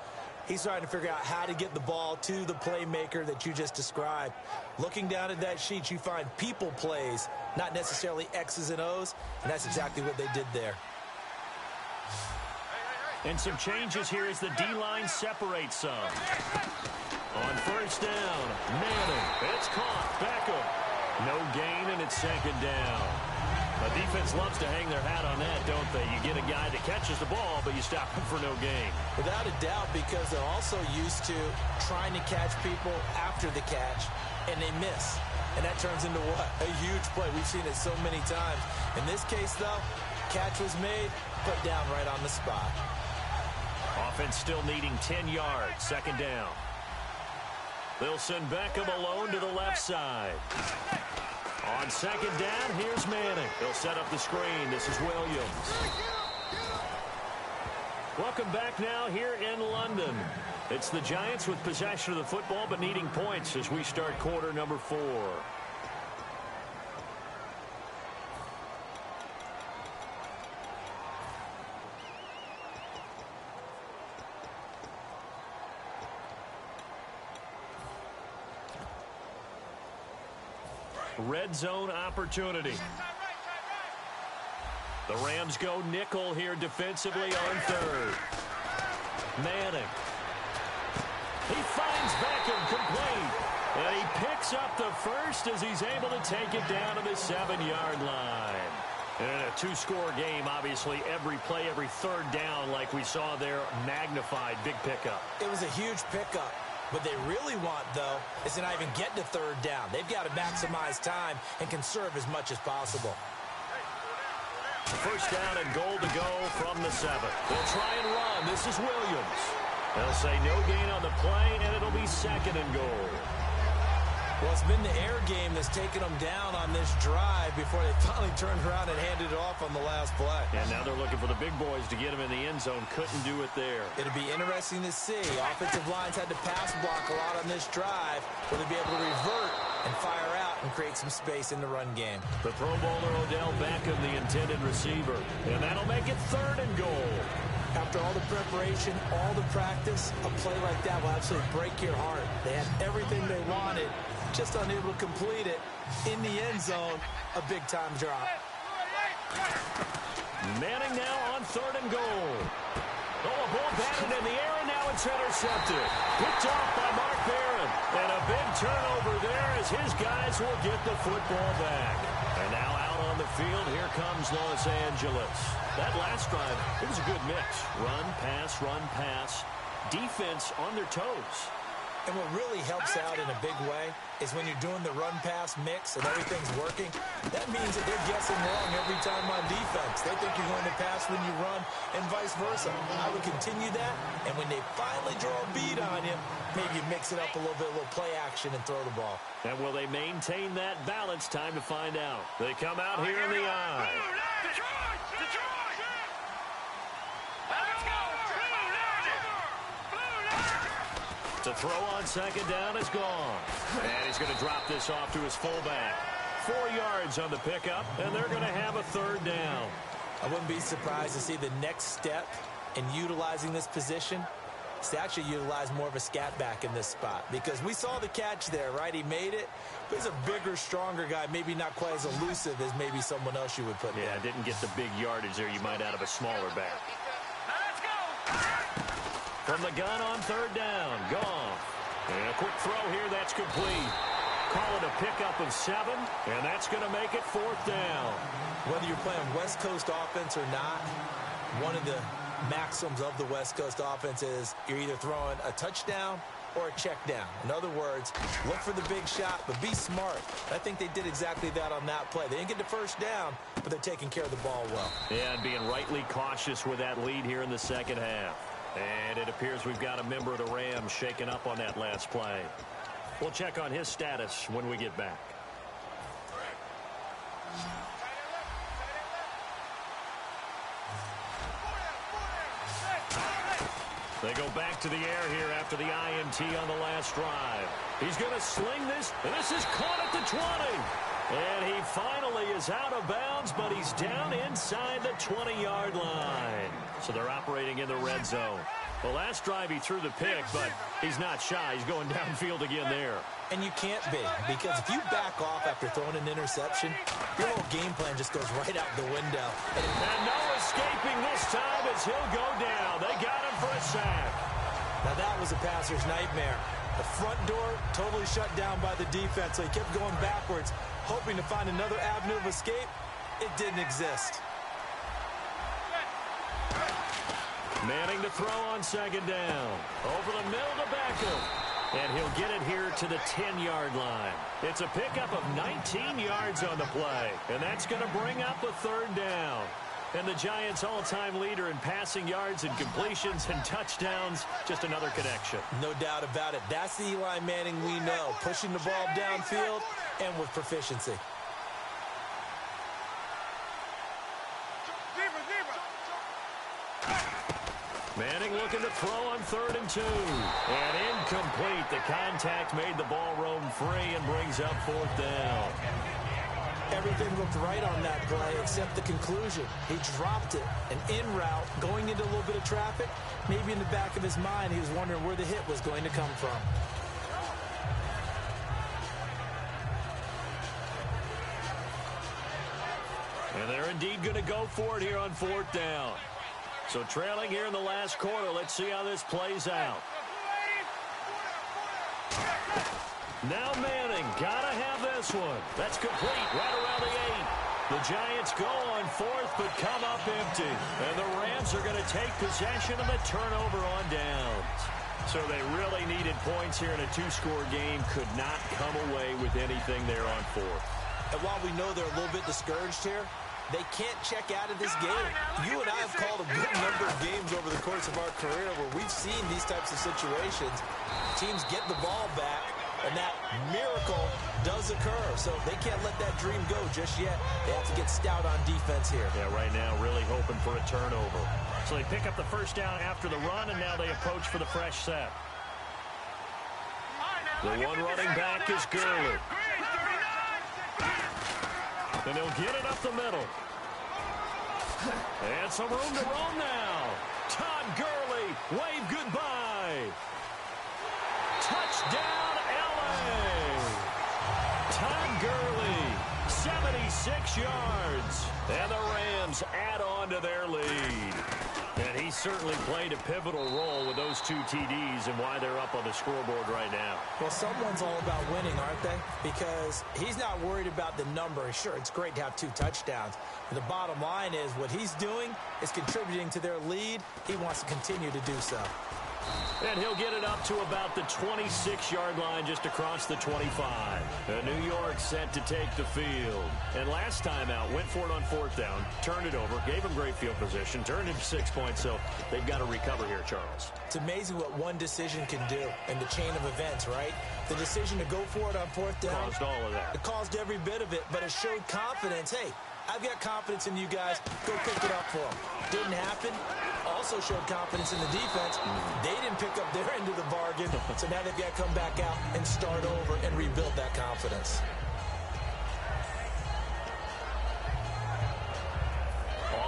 He's trying to figure out how to get the ball to the playmaker that you just described. Looking down at that sheet, you find people plays, not necessarily X's and O's, and that's exactly what they did there. And some changes here as the D-line separates some. On first down, Manning. It's caught. Beckham. No gain, and it's second down. The defense loves to hang their hat on that, don't they? You get a guy that catches the ball, but you stop him for no gain. Without a doubt, because they're also used to trying to catch people after the catch, and they miss. And that turns into what? A huge play. We've seen it so many times. In this case, though, catch was made, put down right on the spot. Offense still needing 10 yards. Second down. They'll send Beckham alone to the left side. On second down, here's Manning. They'll set up the screen. This is Williams. Welcome back now here in London. It's the Giants with possession of the football but needing points as we start quarter number 4. Red zone opportunity. The Rams go nickel here defensively on third. Manning. He finds Beckham complete. And he picks up the first as he's able to take it down to the 7-yard line. And in a 2-score game, obviously, every play, every third down, like we saw there, magnified. Big pickup. It was a huge pickup. What they really want, though, is to not even get to third down. They've got to maximize time and conserve as much as possible. First down and goal to go from the 7. They'll try and run. This is Williams. They'll say no gain on the play, and it'll be second and goal. Well, it's been the air game that's taken them down on this drive before they finally turned around and handed it off on the last play. And now they're looking for the big boys to get them in the end zone. Couldn't do it there. It'll be interesting to see. Offensive lines had to pass block a lot on this drive. Will they be able to revert and fire out and create some space in the run game? The Pro Bowler Odell Beckham, the intended receiver. And that'll make it third and goal. After all the preparation, all the practice, a play like that will absolutely break your heart. They had everything they wanted, just unable to complete it. In the end zone, a big-time drop. Manning now on third and goal. Oh, a ball batted in the air, and now it's intercepted. Picked off by Mark Barron. And a big turnover there as his guys will get the football back. And now out on the field, here comes Los Angeles. That last drive, it was a good mix. Run, pass, defense on their toes. And what really helps out in a big way is when you're doing the run-pass mix and everything's working, that means that they're guessing wrong every time on defense. They think you're going to pass when you run and vice versa. I would continue that, and when they finally draw a bead on you, maybe you mix it up a little bit, a little play action and throw the ball. And will they maintain that balance? Time to find out. They come out here in the eye. To throw on second down is gone. And he's going to drop this off to his fullback. 4 yards on the pickup, and they're going to have a third down. I wouldn't be surprised to see the next step in utilizing this position is to actually utilize more of a scat back in this spot. Because we saw the catch there, right? He made it. But he's a bigger, stronger guy, maybe not quite as elusive as maybe someone else you would put there. Yeah, didn't get the big yardage there you might out of a smaller back. From the gun on third down, gone. And a quick throw here, that's complete. Call it a pickup of 7, and that's going to make it fourth down. Whether you're playing West Coast offense or not, one of the maxims of the West Coast offense is you're either throwing a touchdown or a check down. In other words, look for the big shot, but be smart. I think they did exactly that on that play. They didn't get the first down, but they're taking care of the ball well. Yeah, and being rightly cautious with that lead here in the second half. And it appears we've got a member of the Rams shaken up on that last play. We'll check on his status when we get back. They go back to the air here after the INT on the last drive. He's going to sling this, and this is caught at the 20. And he finally is out of bounds, but he's down inside the 20-yard line. So they're operating in the red zone. The last drive he threw the pick, but he's not shy. He's going downfield again there. And you can't be, because if you back off after throwing an interception, your whole game plan just goes right out the window. And no escaping this time as he'll go down. They got him for a sack. Now that was a passer's nightmare. The front door totally shut down by the defense, so he kept going backwards, hoping to find another avenue of escape. It didn't exist. Manning to throw on second down. Over the middle to Beckham. And he'll get it here to the 10-yard line. It's a pickup of 19 yards on the play. And that's going to bring up a third down. And the Giants' all-time leader in passing yards and completions and touchdowns, just another connection. No doubt about it. That's the Eli Manning we know, pushing the ball downfield and with proficiency. Manning looking to throw on 3rd and 2. And incomplete. The contact made the ball roam free and brings up 4th down. Everything looked right on that play except the conclusion. He dropped it, an in route, going into a little bit of traffic. Maybe in the back of his mind, he was wondering where the hit was going to come from. And they're indeed going to go for it here on 4th down. So trailing here in the last quarter, let's see how this plays out. Now Manning, gotta have this one. That's complete right around the 8. The Giants go on 4th, but come up empty. And the Rams are going to take possession of the turnover on downs. So they really needed points here in a 2-score game. Could not come away with anything there on 4th. And while we know they're a little bit discouraged here, they can't check out of this game. You and I have called a good number of games over the course of our career where we've seen these types of situations. Teams get the ball back, and that miracle does occur. So they can't let that dream go just yet. They have to get stout on defense here. Yeah, right now really hoping for a turnover. So they pick up the first down after the run, and now they approach for the fresh set. The one running back is Gurley. And he'll get it up the middle. And some room to roam now. Todd Gurley, wave goodbye. Touchdown, LA. Todd Gurley, 76 yards. And the Rams add on to their lead. And he certainly played a pivotal role with those 2 TDs and why they're up on the scoreboard right now. Well, someone's all about winning, aren't they? Because he's not worried about the number. Sure, it's great to have 2 touchdowns. But the bottom line is what he's doing is contributing to their lead. He wants to continue to do so. And he'll get it up to about the 26-yard line just across the 25. New York set to take the field. And last time out, went for it on 4th down, turned it over, gave him great field position, turned it to 6 points, so they've got to recover here, Charles. It's amazing what one decision can do in the chain of events, right? The decision to go for it on 4th down. Caused all of that. It caused every bit of it, but it showed confidence. Hey, I've got confidence in you guys. Go pick it up for them. Didn't happen. Also showed confidence in the defense. They didn't pick up their end of the bargain, so now they've got to come back out and start over and rebuild that confidence.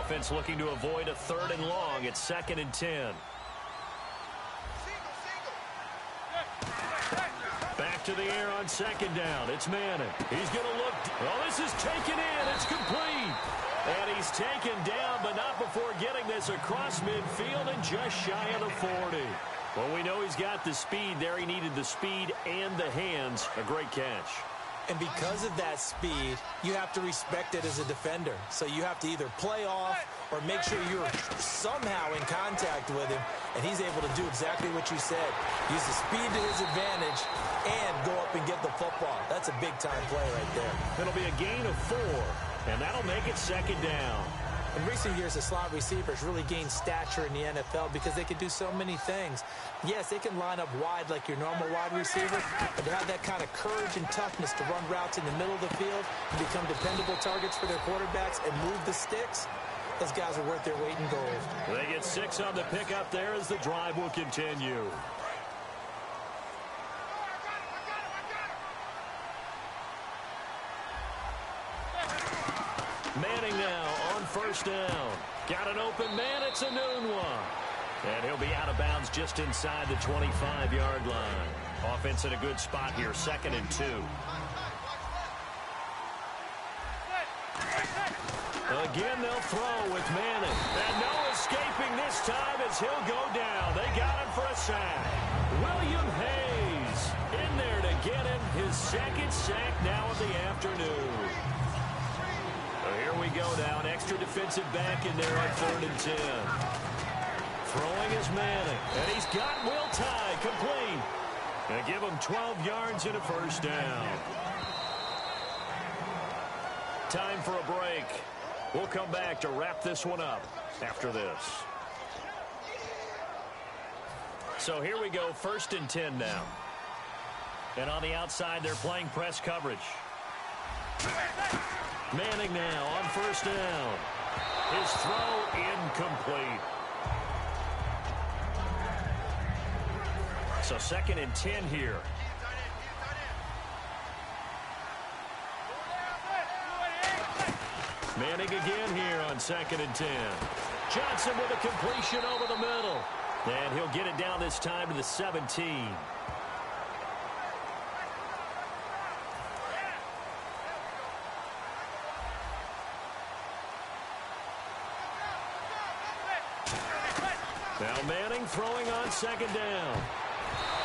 Offense looking to avoid a 3rd and long. It's 2nd and 10. Back to the air on 2nd down. It's Manning. He's going to look. Oh, this is taken in. It's complete. And he's taken down, but not before getting this across midfield and just shy of the 40. Well, we know he's got the speed there. He needed the speed and the hands. A great catch. And because of that speed, you have to respect it as a defender. So you have to either play off or make sure you're somehow in contact with him. And he's able to do exactly what you said. Use the speed to his advantage and go up and get the football. That's a big-time play right there. It'll be a gain of 4. And that'll make it 2nd down. In recent years, the slot receivers really gained stature in the NFL because they can do so many things. Yes, they can line up wide like your normal wide receiver, but to have that kind of courage and toughness to run routes in the middle of the field and become dependable targets for their quarterbacks and move the sticks, Those guys are worth their weight in gold. They get 6 on the pickup there as the drive will continue. Manning now on first down. Got an open man. It's a noon one. And he'll be out of bounds just inside the 25-yard line. Offense in a good spot here, 2nd and 2. Again, they'll throw with Manning. And no escaping this time as he'll go down. They got him for a sack. William Hayes in there to get him his 2nd sack now of the afternoon. So here we go now. An extra defensive back in there on 3rd and 10. Throwing is Manning. And he's got Will Tye complete. And give him 12 yards and a first down. Time for a break. We'll come back to wrap this one up after this. So here we go, 1st and 10 now. And on the outside, they're playing press coverage. Manning now on first down. His throw incomplete. So 2nd and 10 here. Manning again here on 2nd and 10. Johnson with a completion over the middle. And he'll get it down this time to the 17. Now Manning throwing on 2nd down.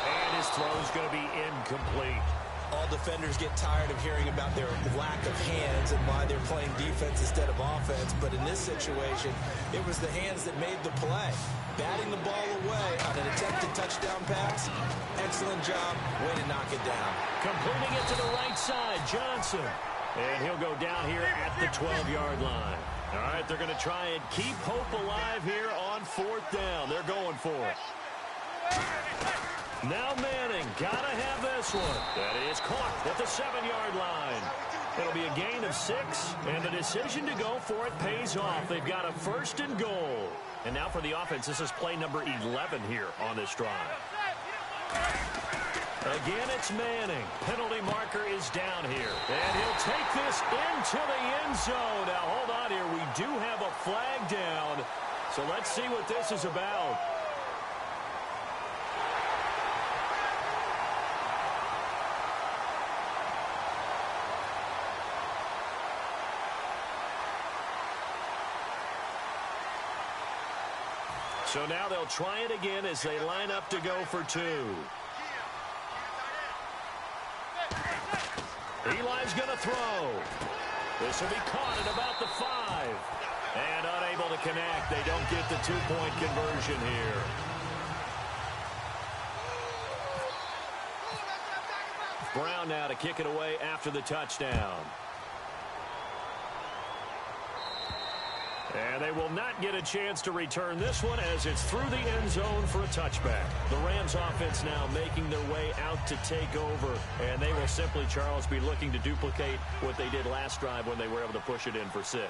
And his throw is going to be incomplete. All defenders get tired of hearing about their lack of hands and why they're playing defense instead of offense. But in this situation, it was the hands that made the play. Batting the ball away on an attempted touchdown pass. Excellent job. Way to knock it down. Completing it to the right side, Johnson. And he'll go down here at the 12-yard line. All right, they're going to try and keep hope alive here on 4th down. They're going for it. Now Manning, gotta have this one. That is caught at the 7-yard line. It'll be a gain of 6, and the decision to go for it pays off. They've got a 1st and goal. And now for the offense, this is play number 11 here on this drive. Again, it's Manning. Penalty marker is down here. And he'll take this into the end zone. Now, hold on here. We do have a flag down. So let's see what this is about. So now they'll try it again as they line up to go for 2. Eli's going to throw. This will be caught at about the 5. And unable to connect. They don't get the 2-point conversion here. Brown now to kick it away after the touchdown. And they will not get a chance to return this one as it's through the end zone for a touchback. The Rams offense now making their way out to take over. And they will simply, Charles, be looking to duplicate what they did last drive when they were able to push it in for 6.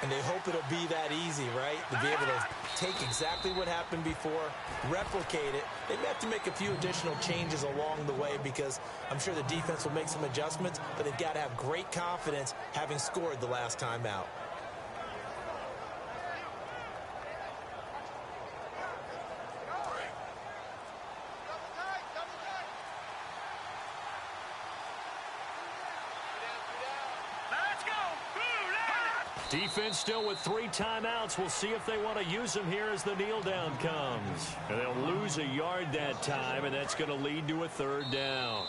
And they hope it'll be that easy, right? To be able to take exactly what happened before, replicate it. They may have to make a few additional changes along the way because I'm sure the defense will make some adjustments, but they've got to have great confidence having scored the last time out. Defense still with 3 timeouts. We'll see if they want to use them here as the kneel down comes. And they'll lose a yard that time, and that's going to lead to a 3rd down.